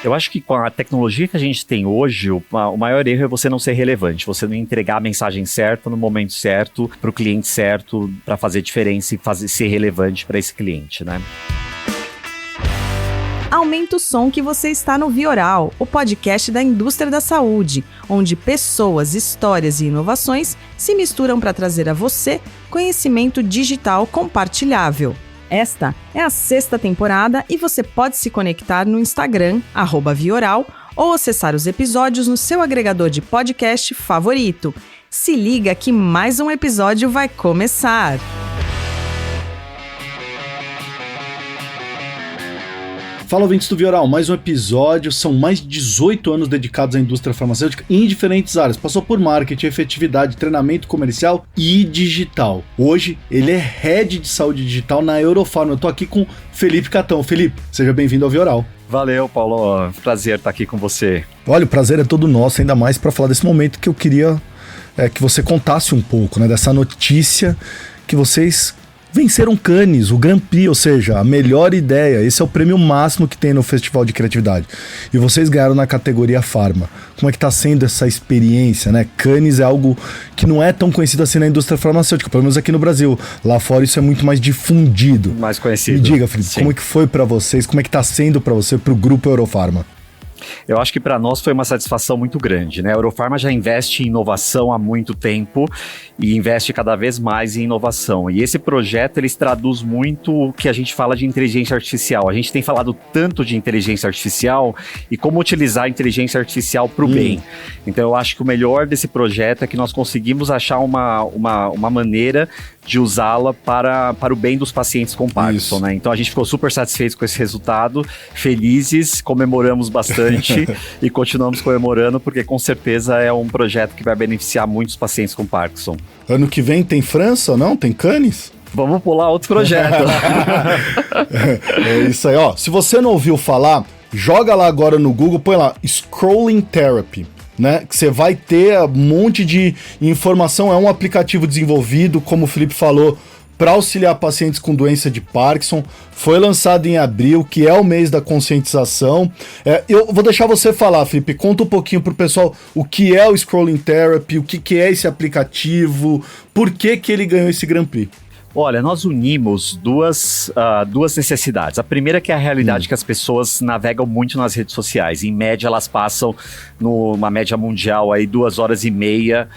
Eu acho que com a tecnologia que a gente tem hoje, o maior erro é você não ser relevante, você não entregar a mensagem certa no momento certo, para o cliente certo, para fazer diferença e ser relevante para esse cliente, né? Aumenta o som que você está no Vioral, o podcast da indústria da saúde, onde pessoas, histórias e inovações se misturam para trazer a você conhecimento digital compartilhável. Esta é a 6ª temporada e você pode se conectar no Instagram, @Vioral, ou acessar os episódios no seu agregador de podcast favorito. Se liga que mais um episódio vai começar! Fala, ouvintes do Vioral, mais um episódio. São mais de 18 anos dedicados à indústria farmacêutica em diferentes áreas. Passou por marketing, efetividade, treinamento comercial e digital. Hoje, ele é Head de Saúde Digital na Eurofarma. Eu tô aqui com Felipe Catão. Felipe, seja bem-vindo ao Vioral. Valeu, Paulo. Prazer estar aqui com você. Olha, o prazer é todo nosso, ainda mais para falar desse momento que eu queria que você contasse um pouco, né, dessa notícia que vocês venceram Cannes, o Grand Prix, ou seja, a melhor ideia. Esse é o prêmio máximo que tem no Festival de Criatividade. E vocês ganharam na categoria Pharma. Como é que tá sendo essa experiência, né? Cannes é algo que não é tão conhecido assim na indústria farmacêutica, pelo menos aqui no Brasil. Lá fora isso é muito mais difundido. Mais conhecido. Me diga, Felipe, como é que foi para vocês? Como é que tá sendo para você, pro Grupo Eurofarma? Eu acho que para nós foi uma satisfação muito grande, né? A Eurofarma já investe em inovação há muito tempo e investe cada vez mais em inovação. E esse projeto, ele traduz muito o que a gente fala de inteligência artificial. A gente tem falado tanto de inteligência artificial e como utilizar a inteligência artificial para o bem. Então eu acho que o melhor desse projeto é que nós conseguimos achar uma maneira de usá-la para o bem dos pacientes com Parkinson, né? Então a gente ficou super satisfeito com esse resultado, felizes, comemoramos bastante e continuamos comemorando porque com certeza é um projeto que vai beneficiar muitos pacientes com Parkinson. Ano que vem tem França ou não? Tem Cannes? Vamos pular outro projeto. É isso aí, ó. Se você não ouviu falar, joga lá agora no Google, põe lá Scrolling Therapy. Né, que você vai ter um monte de informação. É um aplicativo desenvolvido, como o Felipe falou, para auxiliar pacientes com doença de Parkinson. Foi lançado em abril, que é o mês da conscientização. Eu vou deixar você falar, Felipe. Conta um pouquinho pro pessoal o que é o Scrolling Therapy, o que é esse aplicativo, por que ele ganhou esse Grand Prix. Olha, nós unimos duas necessidades. A primeira que é a realidade que as pessoas navegam muito nas redes sociais. Em média, elas passam, numa média mundial, aí 2h30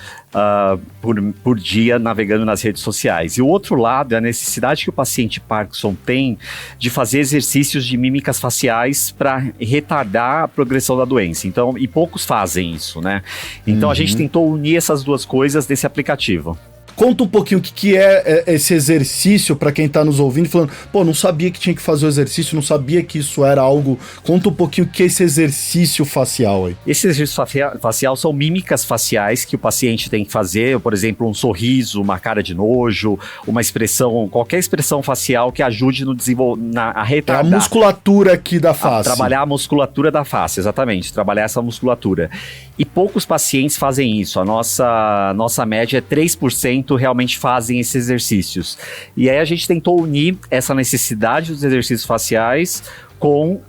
por dia navegando nas redes sociais. E o outro lado é a necessidade que o paciente Parkinson tem de fazer exercícios de mímicas faciais para retardar a progressão da doença. Então, e poucos fazem isso, né? Então a gente tentou unir essas duas coisas nesse aplicativo. Conta um pouquinho o que é esse exercício para quem tá nos ouvindo, falando, pô, não sabia que tinha que fazer o exercício, não sabia que isso era algo. Conta um pouquinho o que é esse exercício facial aí. Esse exercício facial são mímicas faciais que o paciente tem que fazer, por exemplo, um sorriso, uma cara de nojo, uma expressão, qualquer expressão facial que ajude a retardar. A musculatura aqui da face. Trabalhar a musculatura da face, exatamente, trabalhar essa musculatura. E poucos pacientes fazem isso, a nossa média é 3% realmente fazem esses exercícios. E aí a gente tentou unir essa necessidade dos exercícios faciais com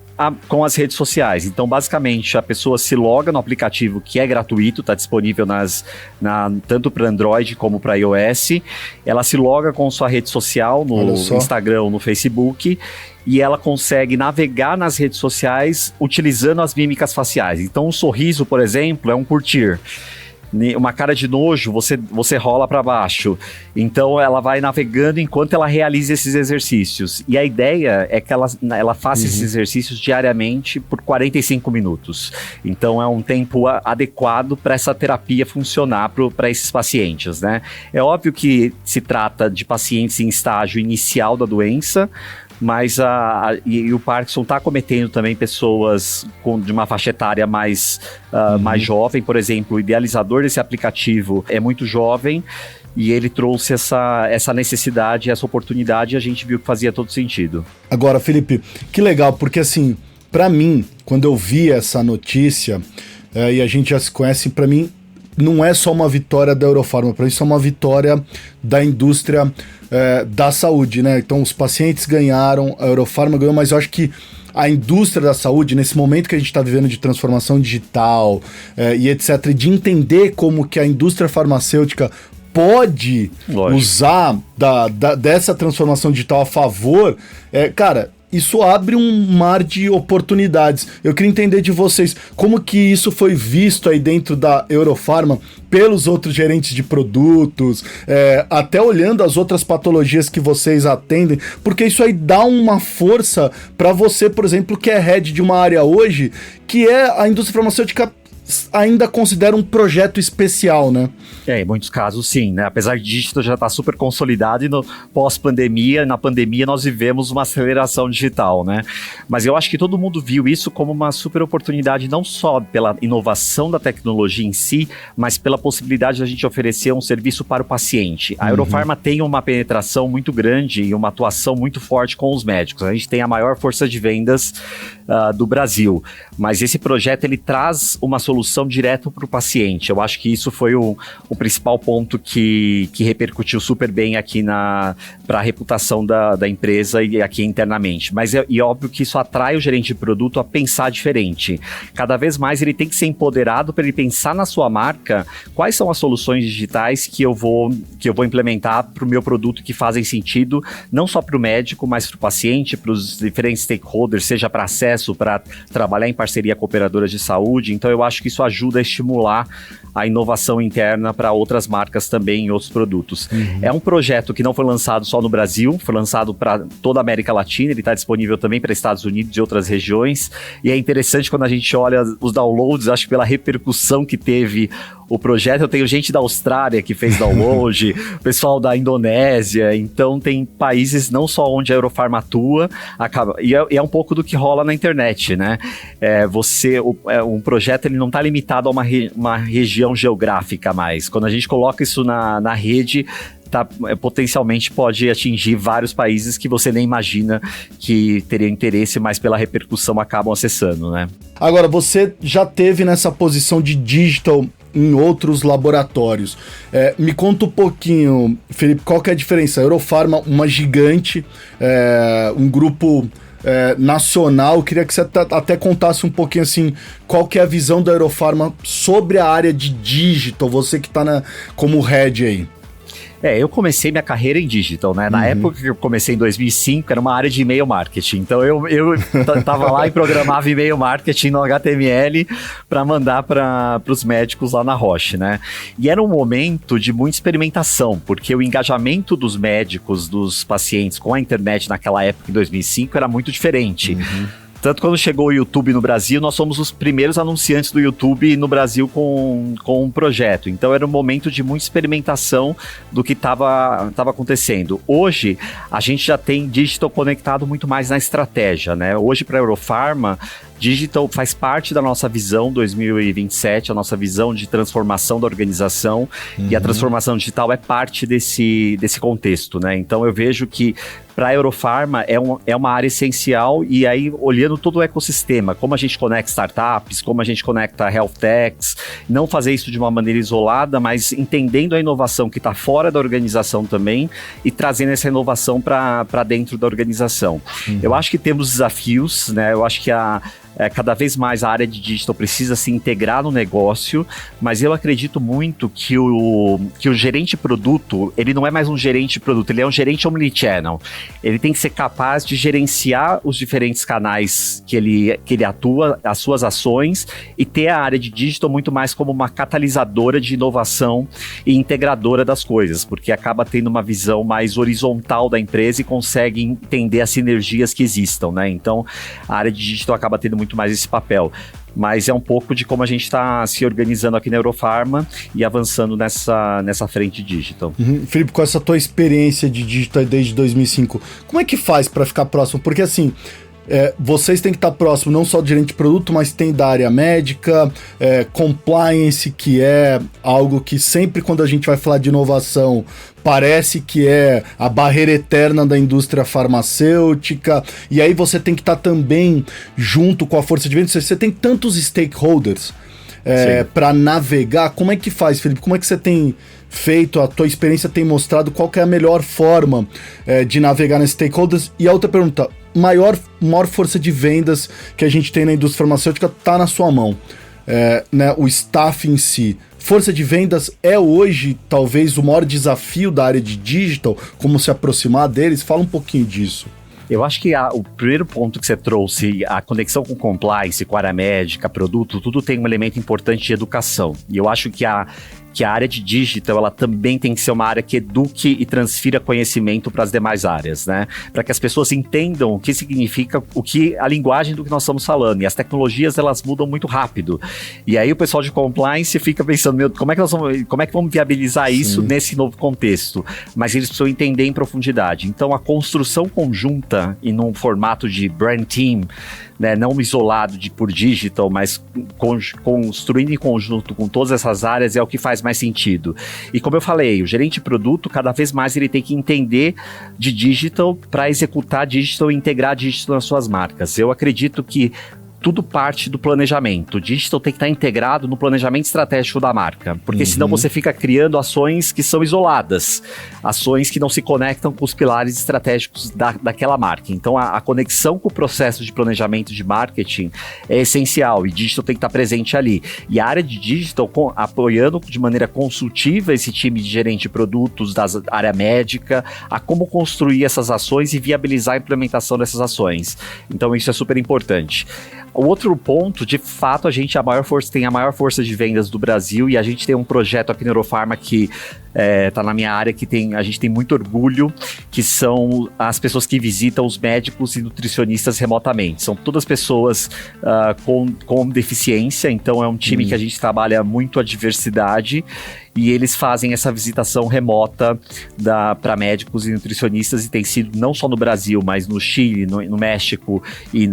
as redes sociais. Então, basicamente, a pessoa se loga no aplicativo que é gratuito, está disponível tanto para Android como para iOS. Ela se loga com sua rede social no Instagram ou no Facebook e ela consegue navegar nas redes sociais utilizando as mímicas faciais. Então, um sorriso, por exemplo, é um curtir. Uma cara de nojo, você rola para baixo. Então ela vai navegando enquanto ela realiza esses exercícios. E a ideia é que ela faça esses exercícios diariamente por 45 minutos. Então é um tempo adequado para essa terapia funcionar para esses pacientes, né? É óbvio que se trata de pacientes em estágio inicial da doença, mas o Parkinson está acometendo também pessoas de uma faixa etária mais jovem. Por exemplo, o idealizador desse aplicativo é muito jovem e ele trouxe essa necessidade, essa oportunidade, e a gente viu que fazia todo sentido. Agora, Felipe, que legal, porque assim, para mim, quando eu vi essa notícia, e a gente já se conhece, para mim não é só uma vitória da Eurofarma, para isso é uma vitória da indústria da saúde, né? Então os pacientes ganharam, a Eurofarma ganhou, mas eu acho que a indústria da saúde, nesse momento que a gente está vivendo de transformação digital e etc., de entender como que a indústria farmacêutica pode usar dessa transformação digital a favor, cara, isso abre um mar de oportunidades. Eu queria entender de vocês como que isso foi visto aí dentro da Eurofarma pelos outros gerentes de produtos, até olhando as outras patologias que vocês atendem, porque isso aí dá uma força para você, por exemplo, que é head de uma área hoje, que é a indústria farmacêutica ainda considera um projeto especial, né? Em muitos casos sim, né? Apesar de digital já estar super consolidado e no pós-pandemia, na pandemia nós vivemos uma aceleração digital, né? Mas eu acho que todo mundo viu isso como uma super oportunidade, não só pela inovação da tecnologia em si, mas pela possibilidade de a gente oferecer um serviço para o paciente. A Eurofarma tem uma penetração muito grande e uma atuação muito forte com os médicos. A gente tem a maior força de vendas do Brasil, mas esse projeto ele traz uma solução direto para o paciente. Eu acho que isso foi o principal ponto que repercutiu super bem aqui para a reputação da empresa e aqui internamente. Mas é óbvio que isso atrai o gerente de produto a pensar diferente. Cada vez mais ele tem que ser empoderado para ele pensar na sua marca, quais são as soluções digitais que eu vou implementar para o meu produto que fazem sentido, não só para o médico, mas para o paciente, para os diferentes stakeholders, seja para acesso, para trabalhar em parceria com operadoras de saúde. Então eu acho que isso ajuda a estimular a inovação interna para outras marcas também em outros produtos. É um projeto que não foi lançado só no Brasil, foi lançado para toda a América Latina, ele está disponível também para Estados Unidos e outras regiões, e é interessante quando a gente olha os downloads, acho que pela repercussão que teve o projeto. Eu tenho gente da Austrália que fez download, pessoal da Indonésia, então tem países não só onde a Eurofarma atua, e é um pouco do que rola na internet, né? Um projeto ele não está limitado a uma região geográfica mais. Quando a gente coloca isso na rede, potencialmente pode atingir vários países que você nem imagina que teria interesse, mas pela repercussão acabam acessando, né? Agora, você já teve nessa posição de digital em outros laboratórios. Me conta um pouquinho, Felipe, qual que é a diferença? A Eurofarma, uma gigante, um grupo nacional. Eu queria que você até contasse um pouquinho assim, qual que é a visão da Eurofarma sobre a área de digital, você que está como head aí. Eu comecei minha carreira em digital, né? Na época que eu comecei em 2005, era uma área de e-mail marketing. Então eu tava lá e programava e-mail marketing no HTML para mandar para os médicos lá na Roche, né? E era um momento de muita experimentação, porque o engajamento dos médicos, dos pacientes com a internet naquela época, em 2005, era muito diferente. Tanto quando chegou o YouTube no Brasil, nós somos os primeiros anunciantes do YouTube no Brasil com um projeto. Então era um momento de muita experimentação do que estava acontecendo. Hoje, a gente já tem digital conectado muito mais na estratégia, né? Hoje, para a Eurofarma, digital faz parte da nossa visão 2027, a nossa visão de transformação da organização, e a transformação digital é parte desse contexto, né? Então eu vejo que para a Eurofarma é uma área essencial, e aí olhando todo o ecossistema, como a gente conecta startups, como a gente conecta health techs, não fazer isso de uma maneira isolada, mas entendendo a inovação que está fora da organização também e trazendo essa inovação para dentro da organização. Eu acho que temos desafios, né? Eu acho que cada vez mais a área de digital precisa se integrar no negócio, mas eu acredito muito que o gerente de produto, ele não é mais um gerente de produto, ele é um gerente omnichannel. Ele tem que ser capaz de gerenciar os diferentes canais que ele atua, as suas ações, e ter a área de digital muito mais como uma catalisadora de inovação e integradora das coisas, porque acaba tendo uma visão mais horizontal da empresa e consegue entender as sinergias que existam, né? Então, a área de digital acaba tendo muito mais esse papel. Mas é um pouco de como a gente está se organizando aqui na Eurofarma e avançando nessa frente digital. Felipe, com essa tua experiência de digital desde 2005, como é que faz para ficar próximo? Porque assim, vocês têm que estar próximo não só do gerente de produto, mas tem da área médica, compliance, que é algo que sempre quando a gente vai falar de inovação parece que é a barreira eterna da indústria farmacêutica, e aí você tem que estar também junto com a força de vendas. Você tem tantos stakeholders para navegar. Como é que faz, Felipe? Como é que você tem feito? A tua experiência tem mostrado qual que é a melhor forma de navegar nesses stakeholders? E a outra pergunta, maior força de vendas que a gente tem na indústria farmacêutica está na sua mão. Né, o staff em si. Força de vendas é hoje talvez o maior desafio da área de digital, como se aproximar deles? Fala um pouquinho disso. Eu acho que o primeiro ponto que você trouxe, a conexão com compliance, com a área médica, produto, tudo tem um elemento importante de educação. E eu acho que a área de digital, ela também tem que ser uma área que eduque e transfira conhecimento para as demais áreas, né? Para que as pessoas entendam o que significa, a linguagem do que nós estamos falando. E as tecnologias, elas mudam muito rápido. E aí o pessoal de compliance fica pensando, como é que vamos viabilizar isso nesse novo contexto? Mas eles precisam entender em profundidade. Então, a construção conjunta e num formato de brand team, né, não isolado por digital, mas construindo em conjunto com todas essas áreas é o que faz mais sentido. E como eu falei, o gerente de produto, cada vez mais ele tem que entender de digital para executar digital e integrar digital nas suas marcas. Eu acredito que tudo parte do planejamento. O digital tem que estar integrado no planejamento estratégico da marca, porque senão você fica criando ações que são isoladas, ações que não se conectam com os pilares estratégicos daquela marca. Então, a conexão com o processo de planejamento de marketing é essencial, e digital tem que estar presente ali. E a área de digital, apoiando de maneira consultiva esse time de gerente de produtos da área médica, a como construir essas ações e viabilizar a implementação dessas ações. Então, isso é super importante. O outro ponto, de fato, a gente tem a maior força de vendas do Brasil, e a gente tem um projeto aqui na Eurofarma que tá na minha área, que a gente tem muito orgulho, que são as pessoas que visitam os médicos e nutricionistas remotamente. São todas pessoas com deficiência, então é um time que a gente trabalha muito a diversidade, e eles fazem essa visitação remota para médicos e nutricionistas, e tem sido não só no Brasil, mas no Chile, no México e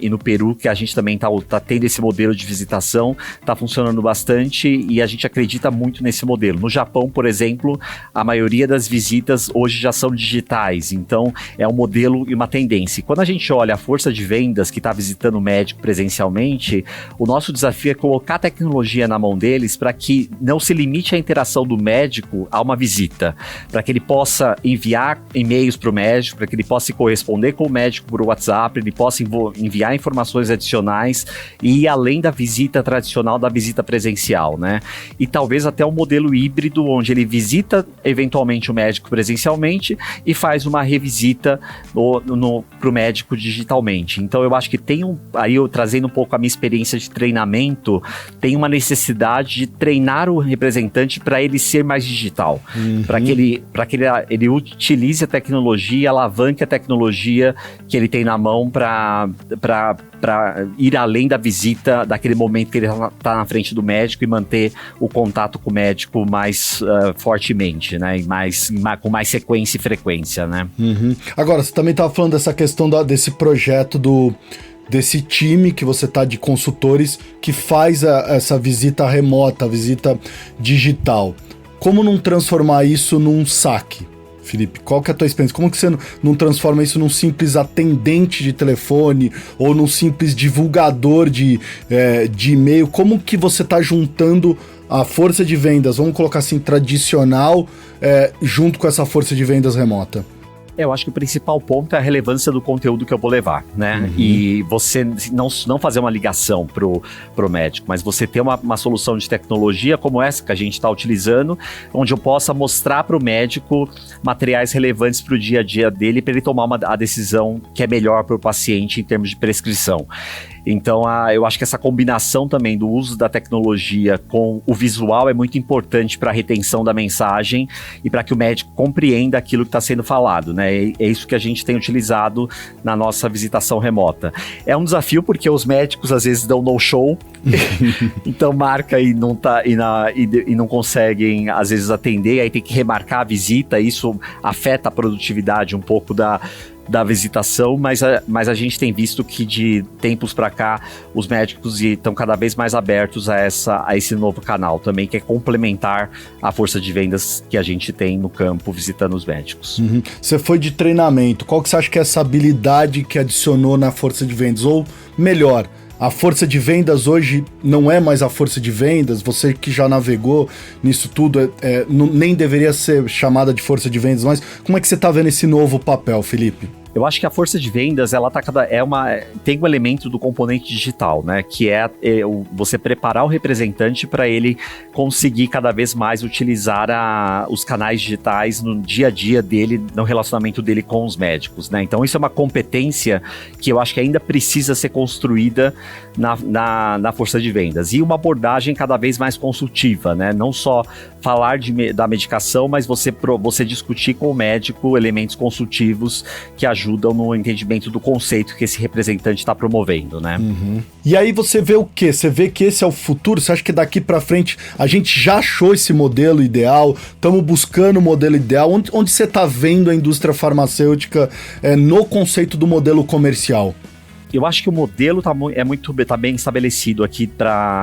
no Peru, que a gente também tá tendo esse modelo de visitação, tá funcionando bastante, e a gente acredita muito nesse modelo. No Japão, por exemplo, a maioria das visitas hoje já são digitais, então é um modelo e uma tendência. E quando a gente olha a força de vendas que está visitando o médico presencialmente, o nosso desafio é colocar a tecnologia na mão deles para que não se limite a interação do médico a uma visita, para que ele possa enviar e-mails para o médico, para que ele possa corresponder com o médico por WhatsApp, ele possa enviar informações adicionais e ir além da visita tradicional, da visita presencial, né? E talvez até um modelo híbrido, onde ele visita eventualmente o médico presencialmente e faz uma revisita para o médico digitalmente. Então eu acho que aí eu trazendo um pouco a minha experiência de treinamento, tem uma necessidade de treinar o representante para ele ser mais digital, para que ele utilize a tecnologia, alavanque a tecnologia que ele tem na mão para ir além da visita, daquele momento que ele está na frente do médico, e manter o contato com o médico mais fortemente, né? E com mais sequência e frequência, né? Agora, você também estava falando dessa questão desse projeto desse time que você tá de consultores que faz essa visita remota, a visita digital. Como não transformar isso num saque, Felipe? Qual que é a tua experiência? Como que você não transforma isso num simples atendente de telefone ou num simples divulgador de e-mail? Como que você tá juntando a força de vendas, vamos colocar assim, tradicional, junto com essa força de vendas remota? Eu acho que o principal ponto é a relevância do conteúdo que eu vou levar, né? E você não fazer uma ligação pro médico, mas você ter uma solução de tecnologia como essa que a gente está utilizando, onde eu possa mostrar para o médico materiais relevantes para o dia a dia dele, para ele tomar a decisão que é melhor para o paciente em termos de prescrição. Então, eu acho que essa combinação também do uso da tecnologia com o visual é muito importante para a retenção da mensagem e para que o médico compreenda aquilo que está sendo falado, né? É isso que a gente tem utilizado na nossa visitação remota. É um desafio porque os médicos às vezes dão no-show, então marca e não não conseguem às vezes atender, aí tem que remarcar a visita, isso afeta a produtividade um pouco da visitação, mas a gente tem visto que de tempos para cá os médicos estão cada vez mais abertos a esse novo canal também, que é complementar a força de vendas que a gente tem no campo visitando os médicos. Você foi de treinamento, qual que você acha que é essa habilidade que adicionou na força de vendas? Ou melhor, A força de vendas hoje não é mais a força de vendas, você que já navegou nisso tudo, nem deveria ser chamada de força de vendas, mas como é que você está vendo esse novo papel, Felipe? Eu acho que a força de vendas, ela tem um elemento do componente digital, né? Que é você preparar o representante para ele conseguir cada vez mais utilizar os canais digitais no dia a dia dele, no relacionamento dele com os médicos, né? Então isso é uma competência que eu acho que ainda precisa ser construída na força de vendas. E uma abordagem cada vez mais consultiva, né? Não só falar da medicação, mas você discutir com o médico elementos consultivos que ajudam no entendimento do conceito que esse representante está promovendo, né? Uhum. E aí você vê o quê? Você vê que esse é o futuro? Você acha que daqui para frente a gente já achou esse modelo ideal? Estamos buscando o modelo ideal? Onde você está vendo a indústria farmacêutica no conceito do modelo comercial? Eu acho que o modelo tá bem estabelecido aqui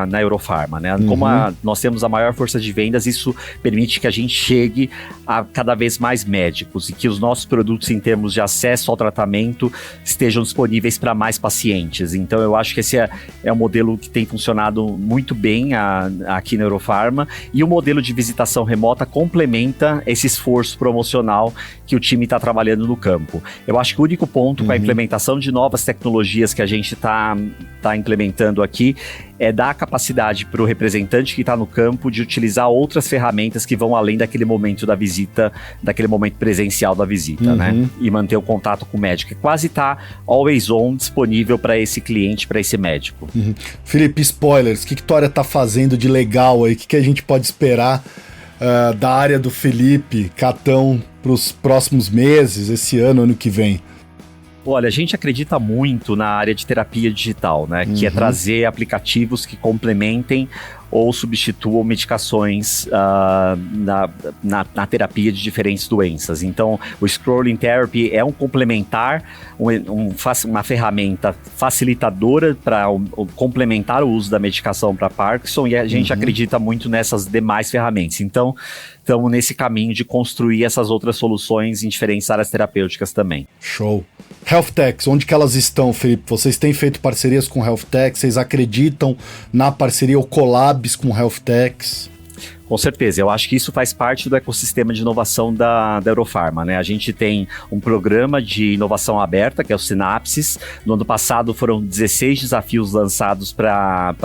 na Eurofarma, né? Como nós temos a maior força de vendas, isso permite que a gente chegue a cada vez mais médicos e que os nossos produtos, em termos de acesso ao tratamento, estejam disponíveis para mais pacientes. Então, eu acho que esse é um modelo que tem funcionado muito bem aqui na Eurofarma, e o modelo de visitação remota complementa esse esforço promocional que o time está trabalhando no campo. Eu acho que o único ponto com a implementação de novas tecnologias que a gente está implementando aqui é dar a capacidade para o representante que está no campo de utilizar outras ferramentas que vão além daquele momento da visita, daquele momento presencial da visita, né? E manter o contato com o médico. Quase está always on, disponível para esse cliente, para esse médico. Felipe, spoilers, o que Tória está fazendo de legal aí? O que a gente pode esperar da área do Felipe Catão para os próximos meses, esse ano que vem? Olha, a gente acredita muito na área de terapia digital, né? Que é trazer aplicativos que complementem ou substituam medicações na terapia de diferentes doenças. Então, o Scrolling Therapy é um complementar, uma ferramenta facilitadora para complementar o uso da medicação para Parkinson, e a gente acredita muito nessas demais ferramentas. Então, estamos nesse caminho de construir essas outras soluções em diferentes áreas terapêuticas também. Show. Health Techs, onde que elas estão, Felipe? Vocês têm feito parcerias com Health Techs? Vocês acreditam na parceria ou collabs com Health Techs? Com certeza, eu acho que isso faz parte do ecossistema de inovação da Eurofarma, né? A gente tem um programa de inovação aberta, que é o Synapses. No ano passado foram 16 desafios lançados para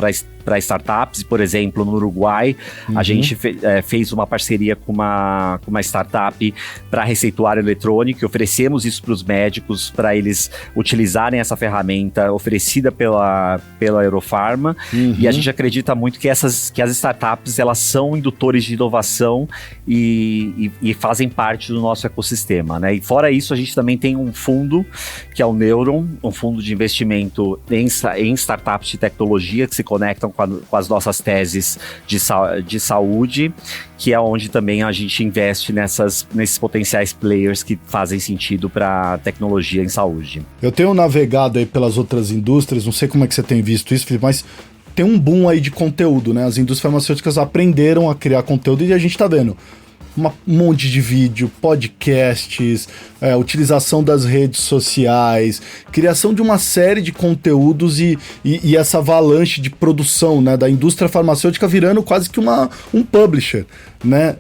startups, por exemplo, no Uruguai, a gente fez uma parceria com uma startup para receituário eletrônico, e oferecemos isso para os médicos, para eles utilizarem essa ferramenta oferecida pela Eurofarma, e a gente acredita muito que as startups, elas são indutores de inovação e fazem parte do nosso ecossistema, né? E fora isso, a gente também tem um fundo, que é o Neuron, um fundo de investimento em startups de tecnologia que se conectam com as nossas teses de saúde, que é onde também a gente investe nesses potenciais players que fazem sentido para tecnologia em saúde. Eu tenho navegado aí pelas outras indústrias, não sei como é que você tem visto isso, Felipe, mas tem um boom aí de conteúdo, né? As indústrias farmacêuticas aprenderam a criar conteúdo e a gente tá vendo um monte de vídeo, podcasts, utilização das redes sociais, criação de uma série de conteúdos e essa avalanche de produção, né, da indústria farmacêutica virando quase que um publisher, né,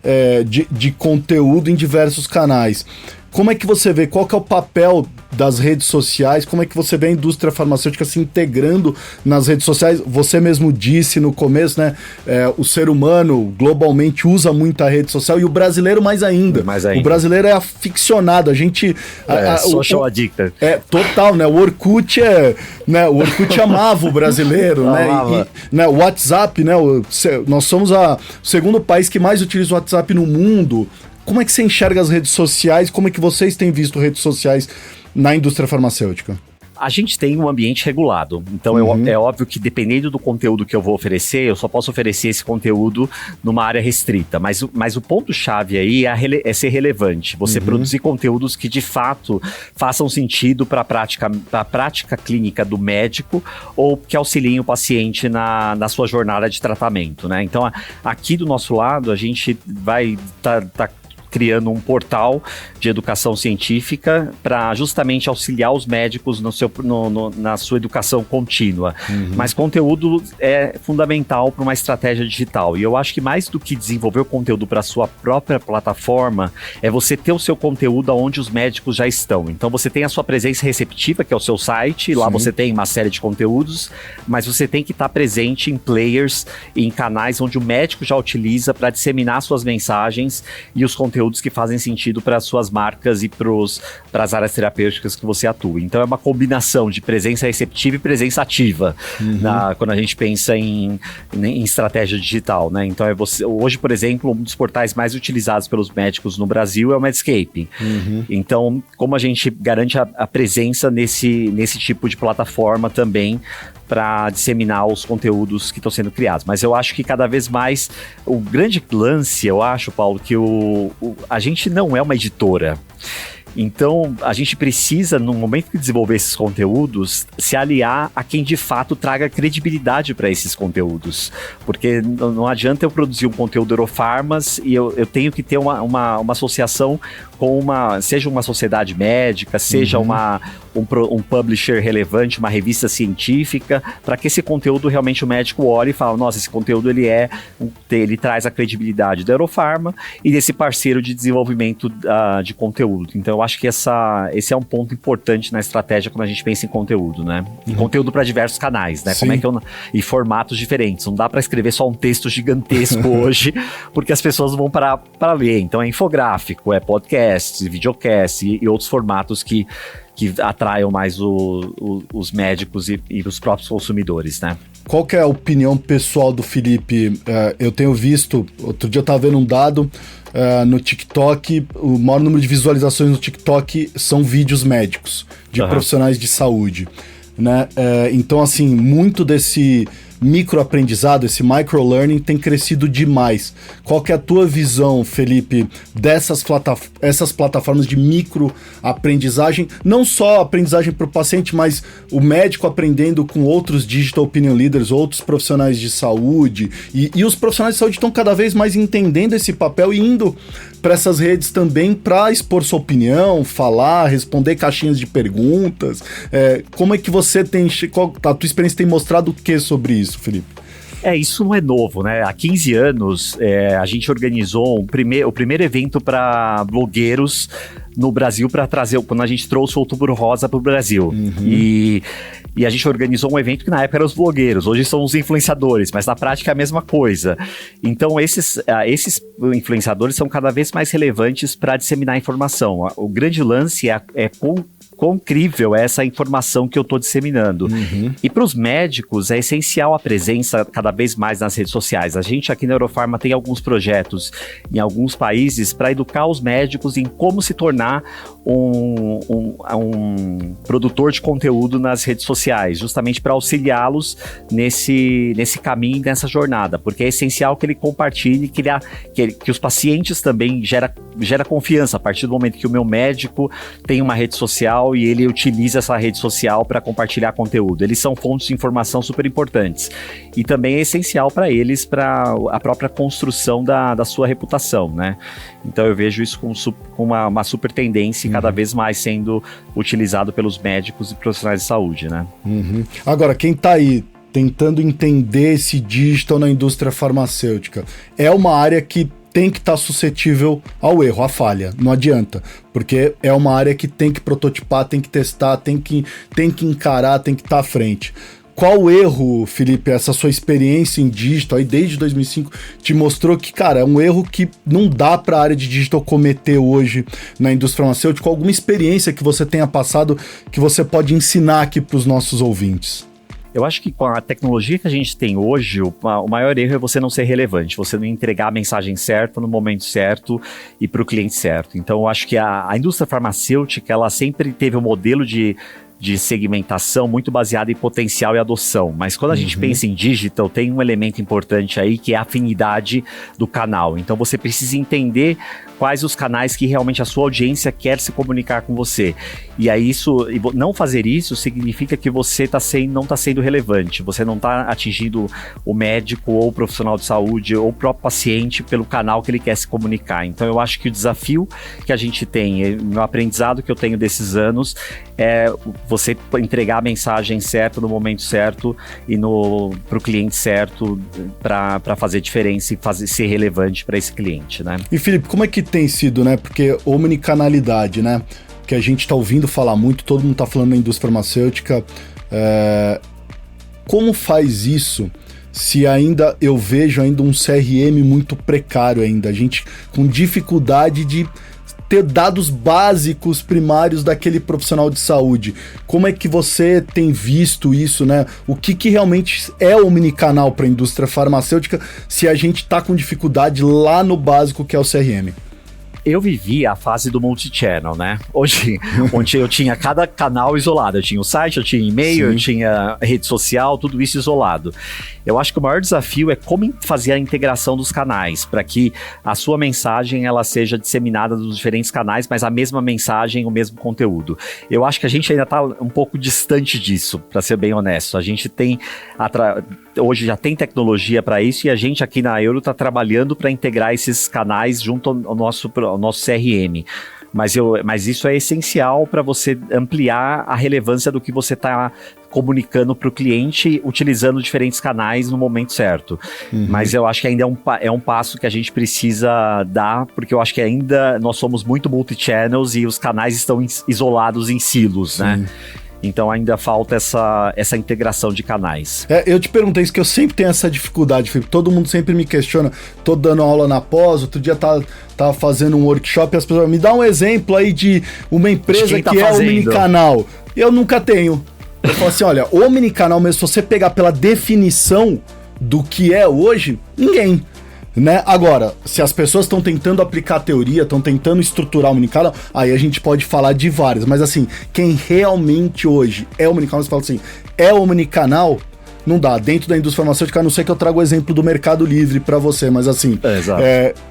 de conteúdo em diversos canais. Como é que você vê, qual que é o papel das redes sociais, como é que você vê a indústria farmacêutica se integrando nas redes sociais? Você mesmo disse no começo, né, o ser humano globalmente usa muito a rede social, e o brasileiro mais ainda. O brasileiro é aficionado, a gente... social addicted. Total, né, o Orkut o Orkut amava o brasileiro, né, o WhatsApp, né, nós somos o segundo país que mais utiliza o WhatsApp no mundo. Como é que você enxerga as redes sociais? Como é que vocês têm visto redes sociais na indústria farmacêutica? A gente tem um ambiente regulado, então é óbvio que dependendo do conteúdo que eu vou oferecer, eu só posso oferecer esse conteúdo numa área restrita, mas o ponto-chave aí é ser relevante, você produzir conteúdos que de fato façam sentido para a prática clínica do médico ou que auxiliem o paciente na sua jornada de tratamento, né? Então aqui do nosso lado a gente vai tá criando um portal de educação científica para justamente auxiliar os médicos na sua educação contínua. Mas conteúdo é fundamental para uma estratégia digital. E eu acho que mais do que desenvolver o conteúdo para a sua própria plataforma, é você ter o seu conteúdo onde os médicos já estão. Então você tem a sua presença receptiva, que é o seu site, lá você tem uma série de conteúdos, mas você tem que estar presente em players, em canais onde o médico já utiliza para disseminar suas mensagens e os conteúdos que fazem sentido para as suas marcas e para as áreas terapêuticas que você atua. Então é uma combinação de presença receptiva e presença ativa quando a gente pensa em estratégia digital, né? Então hoje, por exemplo, um dos portais mais utilizados pelos médicos no Brasil é o Medscape. Então, como a gente garante a presença nesse tipo de plataforma também para disseminar os conteúdos que estão sendo criados. Mas eu acho que cada vez mais o grande lance, eu acho, Paulo, que a gente não é uma editora. Então, a gente precisa, no momento de desenvolver esses conteúdos, se aliar a quem de fato traga credibilidade para esses conteúdos. Porque não adianta eu produzir um conteúdo Eurofarmas e eu tenho que ter uma associação com seja uma sociedade médica, seja um publisher relevante, uma revista científica, para que esse conteúdo realmente o médico olhe e fale, nossa, esse conteúdo ele traz a credibilidade da Eurofarma e desse parceiro de desenvolvimento de conteúdo. Então eu acho que esse é um ponto importante na estratégia quando a gente pensa em conteúdo, né? E conteúdo para diversos canais, né? Como é que e formatos diferentes. Não dá para escrever só um texto gigantesco hoje, porque as pessoas vão parar para ler. Então é infográfico, é podcast, videocast e outros formatos que atraiam mais os médicos e os próprios consumidores, né? Qual que é a opinião pessoal do Felipe? Eu tenho visto, outro dia eu estava vendo um dado no TikTok, o maior número de visualizações no TikTok são vídeos médicos, de profissionais de saúde, né? Então, assim, muito desse microaprendizado, esse microlearning tem crescido demais. Qual que é a tua visão, Felipe, essas plataformas de microaprendizagem, não só aprendizagem para o paciente, mas o médico aprendendo com outros digital opinion leaders, outros profissionais de saúde, e os profissionais de saúde estão cada vez mais entendendo esse papel e indo para essas redes também para expor sua opinião, falar, responder caixinhas de perguntas. Como é que você a tua experiência tem mostrado o que sobre isso, Felipe? Isso não é novo, né? Há 15 anos, a gente organizou o primeiro evento para blogueiros no Brasil para trazer, quando a gente trouxe o Outubro Rosa para o Brasil. E a gente organizou um evento que na época eram os blogueiros, hoje são os influenciadores, mas na prática é a mesma coisa. Então esses influenciadores são cada vez mais relevantes para disseminar informação. O grande lance é quão incrível é essa informação que eu estou disseminando. E para os médicos é essencial a presença cada vez mais nas redes sociais. A gente aqui na Eurofarma tem alguns projetos em alguns países para educar os médicos em como se tornar um produtor de conteúdo nas redes sociais, justamente para auxiliá-los nesse caminho, nessa jornada, porque é essencial que ele compartilhe, que os pacientes também gera confiança a partir do momento que o meu médico tem uma rede social e ele utiliza essa rede social para compartilhar conteúdo. Eles são fontes de informação super importantes e também é essencial para eles, para a própria construção da sua reputação, né? Então eu vejo isso com uma super tendência, cada vez mais sendo utilizado pelos médicos e profissionais de saúde, né? Agora, quem está aí tentando entender esse digital na indústria farmacêutica, é uma área que tem que estar suscetível ao erro, à falha, não adianta, porque é uma área que tem que prototipar, tem que testar, tem que encarar, tem que estar à frente. Qual erro, Felipe, essa sua experiência em digital aí desde 2005 te mostrou que, cara, é um erro que não dá para a área de digital cometer hoje na indústria farmacêutica? Alguma experiência que você tenha passado que você pode ensinar aqui para os nossos ouvintes? Eu acho que com a tecnologia que a gente tem hoje, o maior erro é você não ser relevante, você não entregar a mensagem certa no momento certo e para o cliente certo. Então eu acho que a indústria farmacêutica, ela sempre teve um modelo de de segmentação muito baseada em potencial e adoção. Mas quando a gente pensa em digital, tem um elemento importante aí que é a afinidade do canal. Então você precisa entender quais os canais que realmente a sua audiência quer se comunicar com você. E aí não fazer isso significa que você não está sendo relevante, você não está atingindo o médico ou o profissional de saúde ou o próprio paciente pelo canal que ele quer se comunicar. Então eu acho que o desafio que a gente tem, no aprendizado que eu tenho desses anos, é você entregar a mensagem certa no momento certo e para o cliente certo para fazer diferença e ser relevante para esse cliente, né? E Felipe, como é que tem sido, né? Porque omnicanalidade, né? Que a gente tá ouvindo falar muito, todo mundo tá falando na indústria farmacêutica. Como faz isso se ainda eu vejo ainda um CRM muito precário ainda? A gente com dificuldade de ter dados básicos primários daquele profissional de saúde. Como é que você tem visto isso, né? O que realmente é omnicanal para a indústria farmacêutica se a gente tá com dificuldade lá no básico que é o CRM? Eu vivi a fase do multi-channel, né? Onde eu tinha cada canal isolado. Eu tinha o site, eu tinha e-mail, eu tinha rede social, tudo isso isolado. Eu acho que o maior desafio é como fazer a integração dos canais, para que a sua mensagem ela seja disseminada nos diferentes canais, mas a mesma mensagem, o mesmo conteúdo. Eu acho que a gente ainda está um pouco distante disso, para ser bem honesto. A gente tem... Hoje já tem tecnologia para isso e a gente aqui na Euro está trabalhando para integrar esses canais junto ao nosso CRM. Mas isso é essencial para você ampliar a relevância do que você está comunicando para o cliente, utilizando diferentes canais no momento certo. Mas eu acho que ainda é um passo que a gente precisa dar, porque eu acho que ainda nós somos muito multi-channels e os canais estão isolados em silos, né? Então ainda falta essa integração de canais. Eu te perguntei isso, que eu sempre tenho essa dificuldade, Felipe. Todo mundo sempre me questiona. Tô dando aula na pós, outro dia tava fazendo um workshop e as pessoas me dão um exemplo aí de uma empresa que é omnicanal. Eu nunca tenho. Eu falo assim, olha, omnicanal mesmo, se você pegar pela definição do que é hoje, ninguém. Né? Agora, se as pessoas estão tentando aplicar a teoria, estão tentando estruturar o omnicanal, aí a gente pode falar de várias, mas assim, quem realmente hoje é omnicanal, você fala assim, é omnicanal, não dá. Dentro da indústria farmacêutica, a não ser que eu traga o exemplo do Mercado Livre para você, mas assim,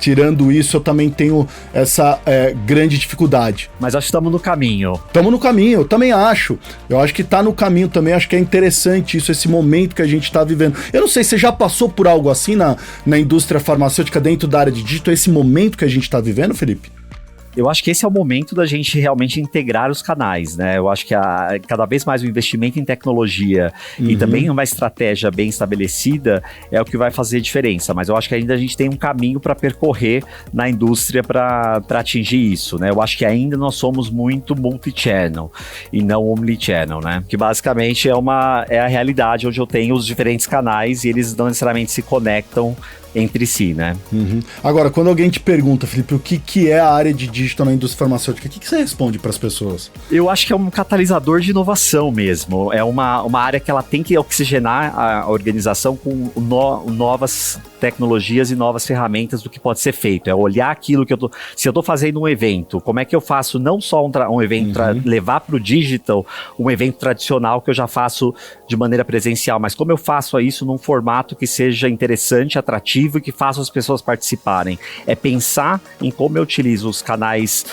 tirando isso, eu também tenho essa grande dificuldade. Mas acho que estamos no caminho. Estamos no caminho, eu também acho. Eu acho que tá no caminho também, acho que é interessante isso, esse momento que a gente tá vivendo. Eu não sei, você já passou por algo assim na indústria farmacêutica dentro da área de digital, esse momento que a gente tá vivendo, Felipe? Eu acho que esse é o momento da gente realmente integrar os canais, né? Eu acho que cada vez mais o investimento em tecnologia e também uma estratégia bem estabelecida é o que vai fazer diferença. Mas eu acho que ainda a gente tem um caminho para percorrer na indústria para atingir isso, né? Eu acho que ainda nós somos muito multi-channel e não omnichannel, né? Que basicamente é a realidade onde eu tenho os diferentes canais e eles não necessariamente se conectam entre si, né? Agora, quando alguém te pergunta, Felipe, o que é a área de digital na indústria farmacêutica, o que você responde para as pessoas? Eu acho que é um catalisador de inovação mesmo. É uma área que ela tem que oxigenar a organização com novas tecnologias e novas ferramentas do que pode ser feito. É olhar aquilo que se eu tô fazendo um evento, como é que eu faço não só um evento para levar para o digital, um evento tradicional que eu já faço de maneira presencial, mas como eu faço isso num formato que seja interessante, atrativo e que faça as pessoas participarem. É pensar em como eu utilizo os canais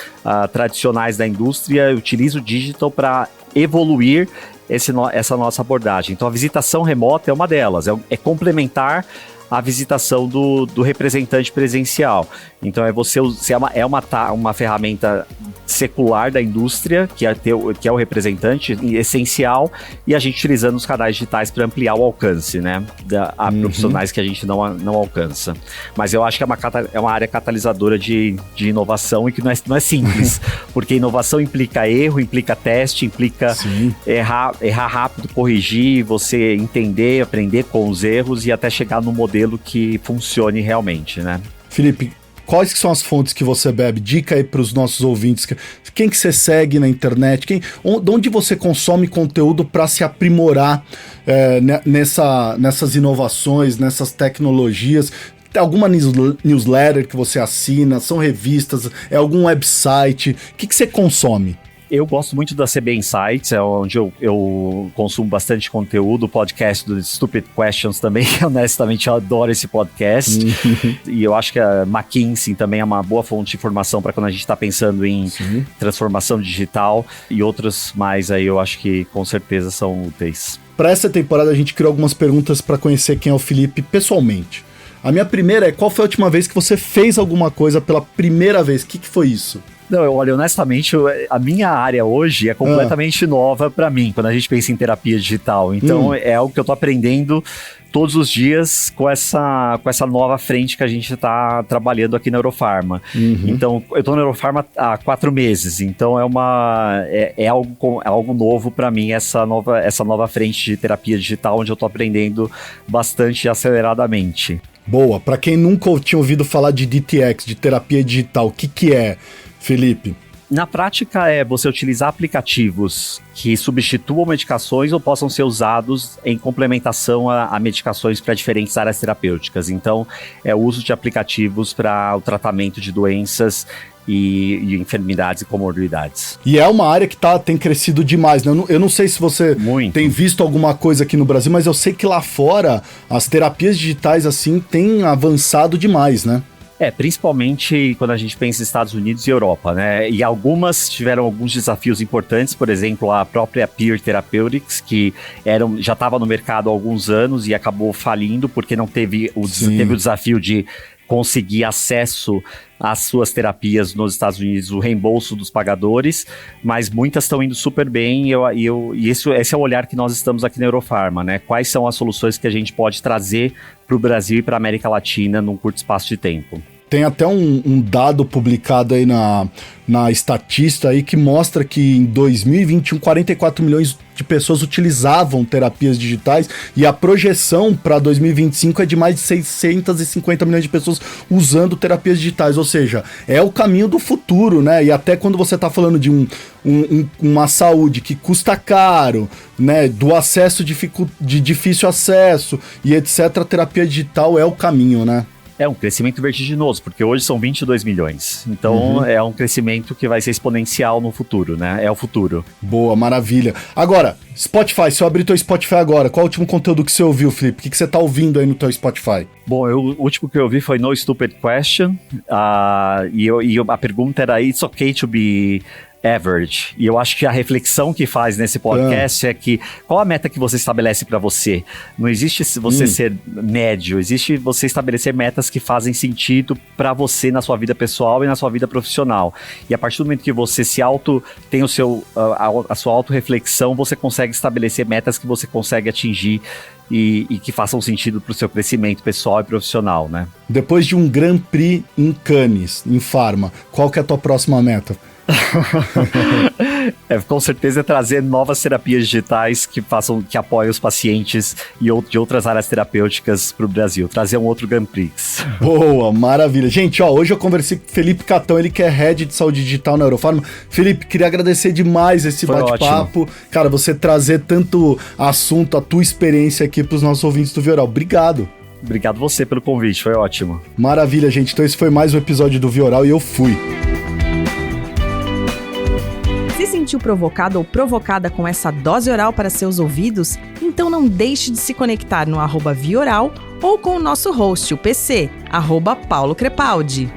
tradicionais da indústria, eu utilizo o digital para evoluir essa nossa abordagem. Então a visitação remota é uma delas, é complementar a visitação do representante presencial. Então é uma ferramenta secular da indústria, que é o representante essencial, e a gente utilizando os canais digitais para ampliar o alcance, né? A profissionais que a gente não alcança. Mas eu acho que é uma área catalisadora de inovação e que não é simples, porque inovação implica erro, implica teste, implica errar rápido, corrigir, você entender, aprender com os erros e até chegar no modelo que funcione realmente, né? Felipe, quais que são as fontes que você bebe? Dica aí para os nossos ouvintes. Quem que você segue na internet? De onde você consome conteúdo para se aprimorar nessas inovações, nessas tecnologias? Tem alguma newsletter que você assina? São revistas? É algum website? O que você consome? Eu gosto muito da CB Insights, é onde eu consumo bastante conteúdo, o podcast do Stupid Questions também, honestamente eu adoro esse podcast. E eu acho que a McKinsey também é uma boa fonte de informação para quando a gente está pensando em transformação digital, e outros mais aí eu acho que com certeza são úteis. Para essa temporada a gente criou algumas perguntas para conhecer quem é o Felipe pessoalmente. A minha primeira é: qual foi a última vez que você fez alguma coisa pela primeira vez? O que foi isso? Não, olha, honestamente, a minha área hoje é completamente nova para mim, quando a gente pensa em terapia digital. Então, é algo que eu tô aprendendo todos os dias com essa nova frente que a gente está trabalhando aqui na Eurofarma. Então, eu estou na Eurofarma há 4 meses, então é algo novo para mim, essa nova frente de terapia digital, onde eu estou aprendendo bastante aceleradamente. Boa, para quem nunca tinha ouvido falar de DTX, de terapia digital, o que é, Felipe? Na prática é você utilizar aplicativos que substituam medicações ou possam ser usados em complementação a medicações para diferentes áreas terapêuticas. Então, é o uso de aplicativos para o tratamento de doenças e enfermidades e comorbidades. E é uma área que tem crescido demais, né? Eu não sei se você tem visto alguma coisa aqui no Brasil, mas eu sei que lá fora as terapias digitais assim têm avançado demais, né? Principalmente quando a gente pensa em Estados Unidos e Europa, né? E algumas tiveram alguns desafios importantes, por exemplo, a própria Peer Therapeutics, que já estava no mercado há alguns anos e acabou falindo porque não teve o desafio de conseguir acesso às suas terapias nos Estados Unidos, o reembolso dos pagadores, mas muitas estão indo super bem e esse é o olhar que nós estamos aqui na Eurofarma, né? Quais são as soluções que a gente pode trazer para o Brasil e para a América Latina num curto espaço de tempo? Tem até um dado publicado aí na Statista aí que mostra que em 2021 44 milhões de pessoas utilizavam terapias digitais e a projeção para 2025 é de mais de 650 milhões de pessoas usando terapias digitais, ou seja, é o caminho do futuro, né? E até quando você está falando de uma saúde que custa caro, né, do acesso de difícil acesso e etc, a terapia digital é o caminho, né? É um crescimento vertiginoso, porque hoje são 22 milhões. Então, é um crescimento que vai ser exponencial no futuro, né? É o futuro. Boa, maravilha. Agora, Spotify, se eu abrir teu Spotify agora, qual é o último conteúdo que você ouviu, Felipe? O que você tá ouvindo aí no teu Spotify? Bom, o último que eu ouvi foi No Stupid Question. E a pergunta era: It's okay to be average. E eu acho que a reflexão que faz nesse podcast é que qual a meta que você estabelece para você? Não existe você ser médio, existe você estabelecer metas que fazem sentido para você na sua vida pessoal e na sua vida profissional. E a partir do momento que você tem a sua autorreflexão, você consegue estabelecer metas que você consegue atingir e que façam sentido para o seu crescimento pessoal e profissional, né? Depois de um Grand Prix em Cannes, em Pharma, qual que é a tua próxima meta? Com certeza é trazer novas terapias digitais que apoiem os pacientes de outras áreas terapêuticas para o Brasil, trazer um outro Grand Prix. Boa, maravilha. Gente, hoje eu conversei com o Felipe Catão, ele que é Head de Saúde Digital na Eurofarma. Felipe, queria agradecer demais esse bate-papo. Cara, você trazer tanto assunto, a tua experiência aqui para os nossos ouvintes do Vioral. Obrigado. Obrigado você pelo convite, foi ótimo. Maravilha, gente. Então esse foi mais um episódio do Vioral e eu fui. Se sentiu provocado ou provocada com essa dose oral para seus ouvidos? Então não deixe de se conectar no @Vioral ou com o nosso host, o PC, @Paulo Crepaldi.